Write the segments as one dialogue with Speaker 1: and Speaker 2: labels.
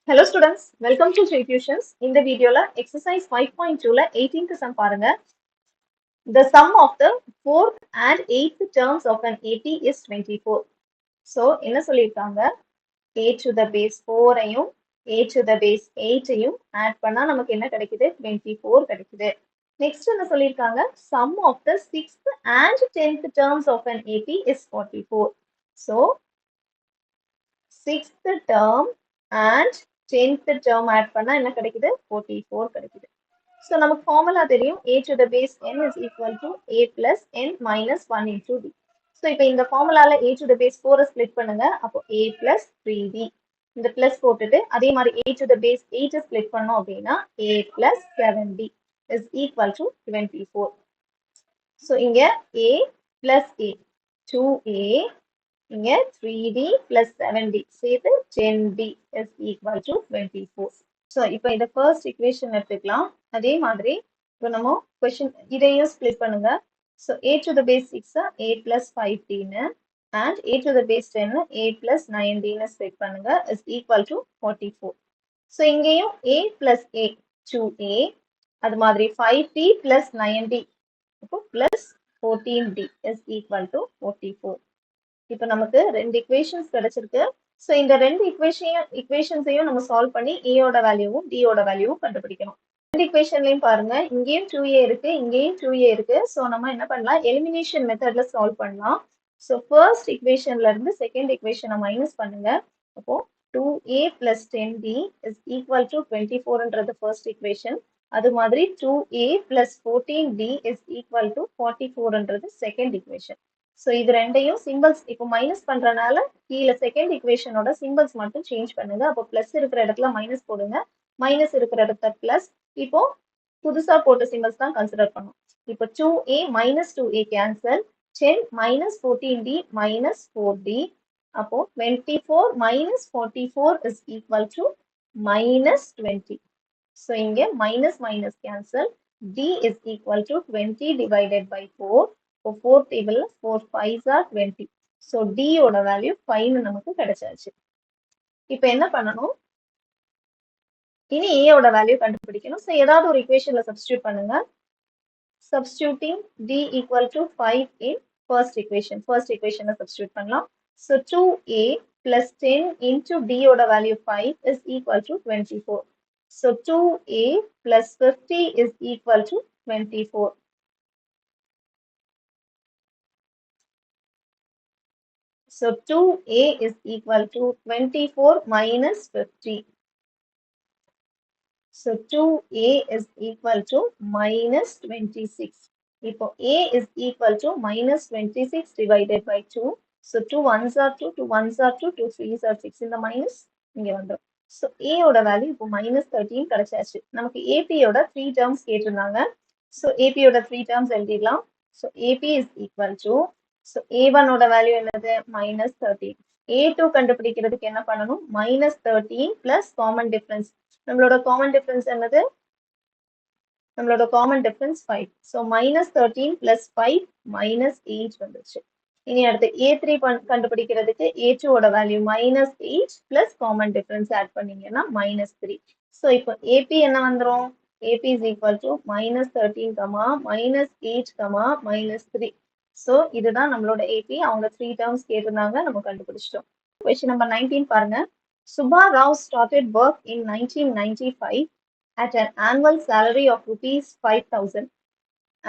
Speaker 1: Hello students, welcome to J Tuitions. இந்த வீடியோல exercise 5.2ல 18th sum பாருங்க. The sum of the 4th and 8th terms of an AP is 24. So, என்ன சொல்லிருக்காங்க? A to the base 4 ஐயும் A to the base 8 ஐயும் add பண்ணா நமக்கு என்ன கிடைக்குது? 24 கிடைக்குது. Next என்ன சொல்லிருக்காங்க? Sum of the 6th and 10th terms of an AP is 44. So, 6th term and 10th term add பண்ணா என்ன கிடைக்குது 44 கிடைக்குது. So நமக்கு ஃபார்முலா தெரியும் a to the base n is equal to a plus n minus 1 into d. So இப்போ இந்த ஃபார்முலால a to the base 4 split பண்ணுங்க. அப்போ a plus 3d. இந்த பிளஸ் போட்டுட்டு அதே மாதிரி a to the base 8 split பண்ணோம் அப்படின்னா a plus 7d is equal to 24. So இங்க a plus a 2a இங்க 3d plus 7d சேர்த்து 10d is equal to 24. So இப்போ இந்த first equation எடுத்துக்கலாம். அதே மாதிரி இப்போ நம்ம question இதையும் split பண்ணுங்க. So a to the base 6 a plus 5d and a to the base 10 a plus 9d split பண்ணுங்க is equal to 44. So இங்கேயும் a plus a 2a அது மாதிரி 5d plus 9d அப்போ plus 14d is equal to 44. இப்போ நமக்கு ரெண்டு equations கிடைச்சிருக்கு. So இந்த ரெண்டு equations-ஐயும் நம்ம சால்வ் பண்ணி a ஓட வேல்யூவும் d ஓட வேல்யூவும் கண்டுபிடிக்கணும். ரெண்டு equationலையும் பாருங்க இங்கேயும் 2a இருக்கு இங்கேயும் 2a இருக்கு. ஸோ நம்ம என்ன பண்ணலாம் எலிமினேஷன் மெத்தட்ல சால்வ் பண்ணலாம். ஸோ ஃபர்ஸ்ட் equationல இருந்து செகண்ட் equation மைனஸ் பண்ணுங்க. அப்போ 2a plus 10d is equal to 24ன்றது ஃபர்ஸ்ட் equation. அது மாதிரி 2a plus 14d is equal to 44ன்றது செகண்ட் equation. ஸோ இது ரெண்டையும் சிம்பிள்ஸ் இப்போ மைனஸ் பண்றதுனால கீழே செகண்ட் இக்குவேஷனோட சிம்பிள்ஸ் மட்டும் சேஞ்ச் பண்ணுங்க. அப்போ பிளஸ் இருக்கிற இடத்துல மைனஸ் போடுங்க, மைனஸ் இருக்கிற இடத்துல பிளஸ். இப்போ புதுசா போட்ட சிம்பிள்ஸ் தான் கன்சிடர் பண்ணும். இப்போ 2a minus 2a cancel, 10 minus 14d minus 4d. அப்போ 24 minus 44 is equal to minus 20. So இங்கே minus minus cancel, d is equal to 20 divided by 4. இப்போ 4 டேபிள்ல 4 5s are 20. ஸோ d ஓட வேல்யூ 5 நமக்கு கிடைச்சாச்சு. இப்போ என்ன பண்ணணும், இனி a ஓட வேல்யூ கண்டுபிடிக்கணும். ஸோ ஏதாவது ஒரு இக்குவேஷன்ல சப்ஸ்டியூட் பண்ணுங்க. Substituting d equal to 5 in first இக்குவேஷனை சப்ஸ்டியூட் பண்ணலாம். So 2a plus 10 into d ஓட value 5 is equal to 24. So 2a plus 50 is equal to 24. So 2a is equal to 24 minus 50. So 2a is equal to minus 26. இப்போ a is equal to minus 26 divided by 2. So 2 1s are 2, 2 1s are 2, 2 3s are 6. இந்த minus இங்க வந்துடும். So a ஓட value இப்போ minus 13 கிடைச்சாச்சு. நமக்கு AP ஓட 3 terms கேட்டிருந்தாங்க. So AP ஓட 3 terms எழுதிடலாம். So AP is equal to, so A1 ஓட வேல்யூ என்னது minus 13. A2 கண்டுபிடிக்கிறதுக்கு என்ன பண்ணணும், minus 13 plus common difference. நம்மளோட காமன் டிஃபரன்ஸ் என்னது, நம்மளோட common difference 5. So minus 13 plus 5 minus 8 வந்துச்சு. இனி அடுத்து A3 கண்டுபிடிக்கிறதுக்கு A2 ஓட value minus 8 plus common difference add பண்ணீங்கன்னா மைனஸ் 3. ஸோ இப்போ AP என்ன வந்துடும், AP is equal to minus 13 comma minus 8 comma minus 3. So இதுதான் நம்மளோட AP. அவங்க 3 டேர்ம்ஸ் கேட்டிருந்தாங்க, நம்ம கண்டுபிடிச்சிட்டோம். கொஸ்டின் நம்பர் 19 பாருங்க. Subha Rao started work in 1995 at an annual salary of rupees 5,000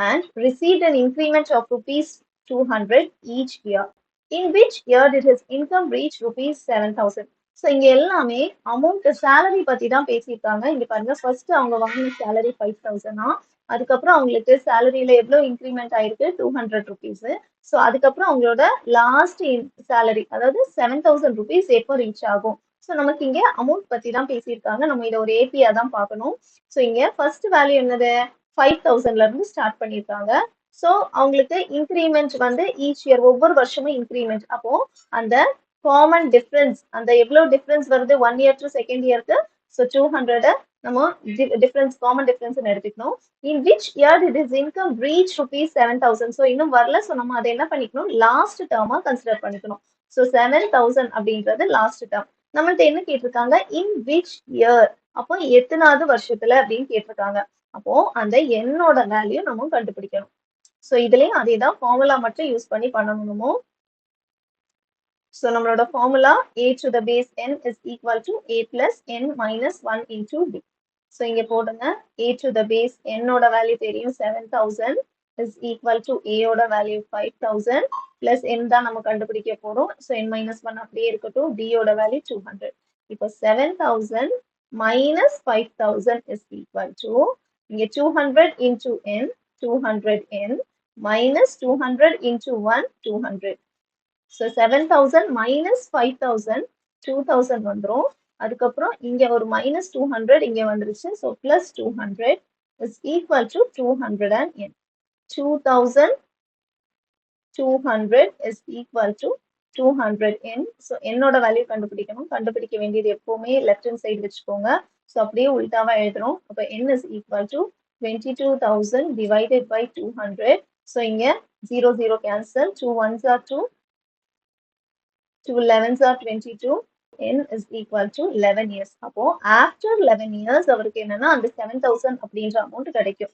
Speaker 1: and received an increment of rupees 200 each year. In which year did his income reach rupees 7,000? So இங்க எல்லாமே amount salary பத்தி தான் பேசியிருக்காங்க. இங்க பாருங்க, first அவங்க வாங்கின salary 5,000. அதுக்கப்புறம் அவங்களுக்கு சேலரியில எவ்வளவு இன்க்ரிமெண்ட் ஆயிருக்கு 200 ருபீஸ். ஸோ அதுக்கப்புறம் அவங்களோட லாஸ்ட் சேலரி அதாவது 7,000 ருபீஸ் எப்போ ரீச் ஆகும். ஸோ நமக்கு இங்க அமௌண்ட் பத்தி தான் பேசியிருக்காங்க. நம்ம இதை ஒரு ஏபியா தான் பார்க்கணும். ஸோ இங்க ஃபர்ஸ்ட் வேல்யூ என்னது 5,000ல இருந்து ஸ்டார்ட் பண்ணியிருக்காங்க. ஸோ அவங்களுக்கு இன்க்ரிமெண்ட் வந்து ஈச் இயர் ஒவ்வொரு வருஷமும் இன்க்ரிமெண்ட். அப்போ அந்த காமன் டிஃபரன்ஸ், அந்த எவ்வளவு டிஃபரன்ஸ் வருது 1 இயர் டு செகண்ட் இயருக்கு, ஸோ 200 நம்ம டிஃபரன்ஸ் காமன் டிஃபரன்ஸ் எடுத்துக்கணும். In which year did his income reach rupees 7,000. So இன்னும் வரல. ஸோ நம்ம அதை என்ன பண்ணிக்கணும், லாஸ்ட் டேர்மா கன்சிடர் பண்ணிக்கணும். ஸோ 7,000 அப்படின்றது லாஸ்ட் டேர்ம். நம்மள்ட்ட என்ன கேட்டிருக்காங்க, இன் விச் இயர், அப்போ எத்தனாவது வருஷத்துல அப்படின்னு கேட்டிருக்காங்க. அப்போ அந்த என்னோட வேல்யூ நம்ம கண்டுபிடிக்கணும். ஸோ இதுலயும் அதே தான், ஃபார்முலா மட்டும் யூஸ் பண்ணி பண்ணணுமோ. ஸோ நம்மளோட formula a to the base n is equal to a plus n minus 1 into d. So இங்க போடுங்க, a to the base n ஓட வேல்யூ தெரியும் 7000 is equal to a ஓட வேல்யூ 5000 plus n தான் நம்ம கண்டுபிடிக்க போறோம். ஸோ n minus 1 அப்படியே இருக்கட்டும், d ஓட வேல்யூ 200. இப்போ 7000 minus 5000 is equal to, இங்க 200 into n 200n minus 200 into 1 200. So 7000 minus 5000 2000 வந்துரும். அதுக்கப்புறம் இங்க ஒரு minus 200 இங்க வந்துருச்சு. So plus 200 is equal to 200n. 2200 is equal to 200n. So என்னோட வேல்யூ கண்டுபிடிக்கணும். கண்டுபிடிக்க வேண்டியது எப்பவுமே லெஃப்ட் ஹேண்ட் சைடு வச்சுக்கோங்க. ஸோ அப்படியே உள்டாவா எழுதுறோம். அப்போ n is equal to 22,000 divided by 200. So இங்க 0 0 cancel. 2 1s are 2. 2 11s are 22. n is equal to 11 years. அப்போ after 11 years அவருக்கு என்னன்னா அந்த 7000 அப்படின்ற அமௌண்ட் கிடைக்கும்.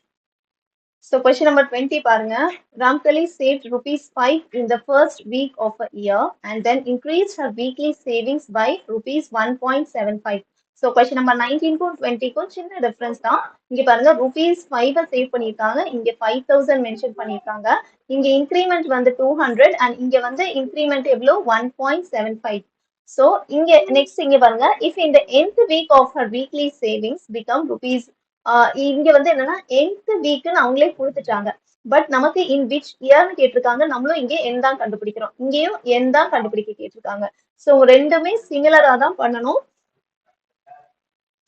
Speaker 1: So question number 20 பாருங்க. Ramkali saved rupees 5 in the first week of a year and then increased her weekly savings by rupees 1.75. So question number 19 க்கும் 20 க்கும் சின்ன டிஃபரன்ஸ் தான். இங்க பாருங்க rupees 5 சேவ் பண்ணிருக்காங்க, இங்க 5000 மென்ஷன் பண்ணிருக்காங்க. இங்க இன்கிரிமெண்ட் வந்து 200 and இங்க வந்து இன்கிரிமெண்ட் எவ்வளவு 1.75. So இங்க நெக்ஸ்ட் இங்க பாருங்க, if in the nth week of her weekly savings become rupees, இங்க வந்து என்னன்னா nth வீக்னு அவங்களே கொடுத்துட்டாங்க. பட் நமக்கு இன் விச் இயர்னு கேட்டிருக்காங்க, நம்மளும் இங்கே n தான் கண்டுபிடிக்கிறோம், இங்கேயும் n தான் கண்டுபிடிக்க கேட்டிருக்காங்க. ஸோ ரெண்டுமே சிமிலரா தான் பண்ணணும்.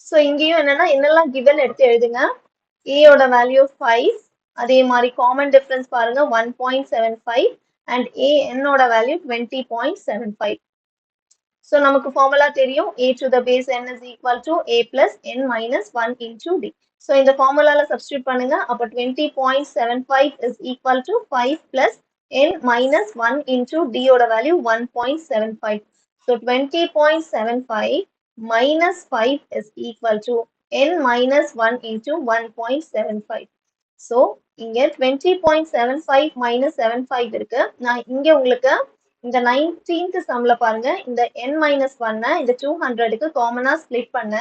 Speaker 1: ஸோ இங்கேயும் என்னன்னா என்னெல்லாம் கிவன் எடுத்து எழுதுங்க. a ஓட வேல்யூ 5, அதே மாதிரி காமன் டிஃபரன்ஸ் பாருங்க 1.75 and a n ஓட வேல்யூ 20.75. ஸோ நமக்கு ஃபார்முலா தெரியும், a to the base n is equal to a plus n minus 1 into d. So இந்த ஃபார்முலால சப்ஸ்டியூட் பண்ணுங்க. அப்போ 20.75 is equal to 5 plus n minus 1 into d ஓட value 1.75. So 20.75 minus 5 is equal to n minus 1 into 1.75. So இங்க 20.75 minus 75 இருக்கு. நான் இங்க உங்களுக்கு இந்த 19th சம்ல பாருங்க, இந்த n minus 1 இந்த 200க்கு காமனா ஸ்பிளிட் பண்ண,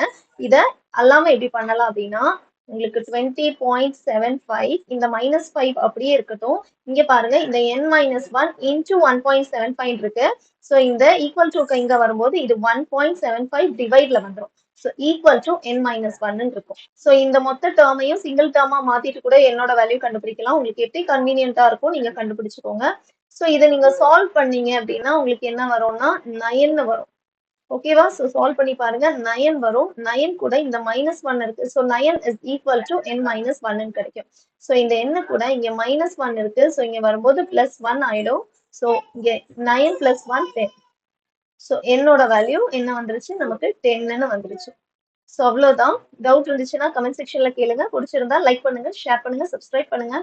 Speaker 1: இத அல்லாம எப்படி பண்ணலாம் அப்படின்னா, உங்களுக்கு 20.75 இந்த minus 5 அப்படியே இருக்கட்டும். இங்க பாருங்க இந்த n minus 1 into 1.75 இருக்கு. ஸோ இந்த ஈக்குவல் டு இங்க வரும்போது இது 1.75 டிவைட்ல வந்துடும். So equal to n minus 1 இருக்கும். ஸோ இந்த மொத்த டேர்மையும் சிங்கிள் டேர்மா மாத்திட்டு கூட என்னோட வேல்யூ கண்டுபிடிக்கலாம். உங்களுக்கு எப்படி கன்வீனியன்ட்டா இருக்கும் நீங்க கண்டுபிடிச்சுக்கோங்க. ஸோ இதை நீங்க சால்வ் பண்ணீங்க அப்படின்னா உங்களுக்கு என்ன வரும்னா 9 வரும். ஓகேவா? ஸோ சால்வ் பண்ணி பாருங்க, 9 வரும். 9 கூட இந்த -1 இருக்கு. So 9 is equal to n minus 1 கிடைக்கும். ஸோ இந்த n கூட இங்க -1 இருக்கு. ஸோ இங்க வரும்போது +1 ஆயிடும். ஸோ இங்க 9 + 1 10. ஸோ என்னோட வேல்யூ என்ன வந்துருச்சு, நமக்கு 10ன்னு வந்துருச்சு. ஸோ அவ்வளோதான். டவுட் இருந்துச்சுன்னா கமெண்ட் செக்ஷன்ல கேளுங்க. பிடிச்சிருந்தா லைக் பண்ணுங்க, ஷேர் பண்ணுங்க, சப்ஸ்கிரைப் பண்ணுங்க.